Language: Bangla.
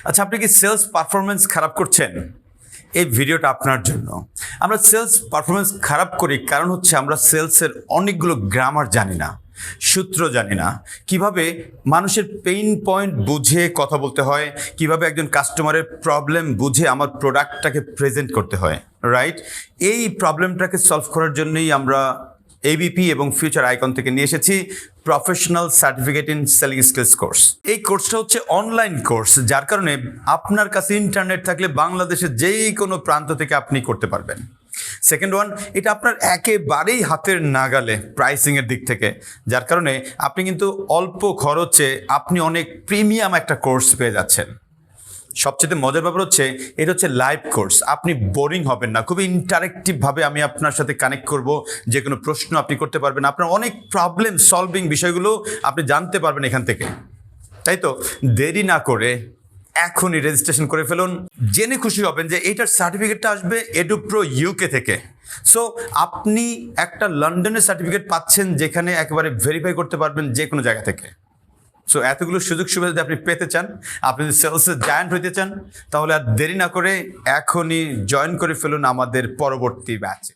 আচ্ছা, আপনি কি সেলস পারফরমেন্স খারাপ করছেন? এই ভিডিওটা আপনার জন্য। আমরা সেলস পারফরমেন্স খারাপ করি কারণ হচ্ছে আমরা সেলসের অনেকগুলো গ্রামার জানি না, সূত্র জানি না, কিভাবে মানুষের পেইন পয়েন্ট বুঝে কথা বলতে হয়, কিভাবে একজন কাস্টমারের প্রবলেম বুঝে আমার প্রোডাক্টটাকে প্রেজেন্ট করতে হয়, রাইট? এই প্রবলেমটাকে সলভ করার জন্যই আমরা এবিপি এবং ফিউচার আইকন থেকে নিয়ে এসেছি professional certificate in selling skills course. এই কোর্সটা হচ্ছে অনলাইন কোর্স, যার কারণে আপনার কাছে ইন্টারনেট থাকলে বাংলাদেশের যেই কোনো প্রান্ত থেকে আপনি করতে পারবেন। সেকেন্ড ওয়ান, এটা আপনার একেবারেই হাতের নাগালে প্রাইসিংয়ের দিক থেকে, যার কারণে আপনি কিন্তু অল্প খরচে আপনি অনেক প্রিমিয়াম একটা কোর্স পেয়ে যাচ্ছেন। সবচেয়ে মজার ব্যাপার হচ্ছে এটা হচ্ছে লাইভ কোর্স। আপনি বোরিং হবেন না, খুবই ইন্টারেক্টিভভাবে আমি আপনার সাথে কানেক্ট করব, যে কোনো প্রশ্ন আপনি করতে পারবেন, আপনার অনেক প্রবলেম সলভিং বিষয়গুলো আপনি জানতে পারবেন এখান থেকে। তাই তো দেরি না করে এখনই রেজিস্ট্রেশন করে ফেলুন। জেনে খুশি হবেন যে এইটার সার্টিফিকেটটা আসবে এডুপ্রো ইউকে থেকে। সো আপনি একটা লন্ডনের সার্টিফিকেট পাচ্ছেন, যেখানে একেবারে ভেরিফাই করতে পারবেন যে কোনো জায়গা থেকে। সো এতগুলো সুযোগ সুবিধা যদি আপনি পেতে চান, আপনি যদি সেলসের জায়ান্ট হইতে চান, তাহলে আর দেরি না করে এখনই জয়েন করে ফেলুন আমাদের পরবর্তী ব্যাচে।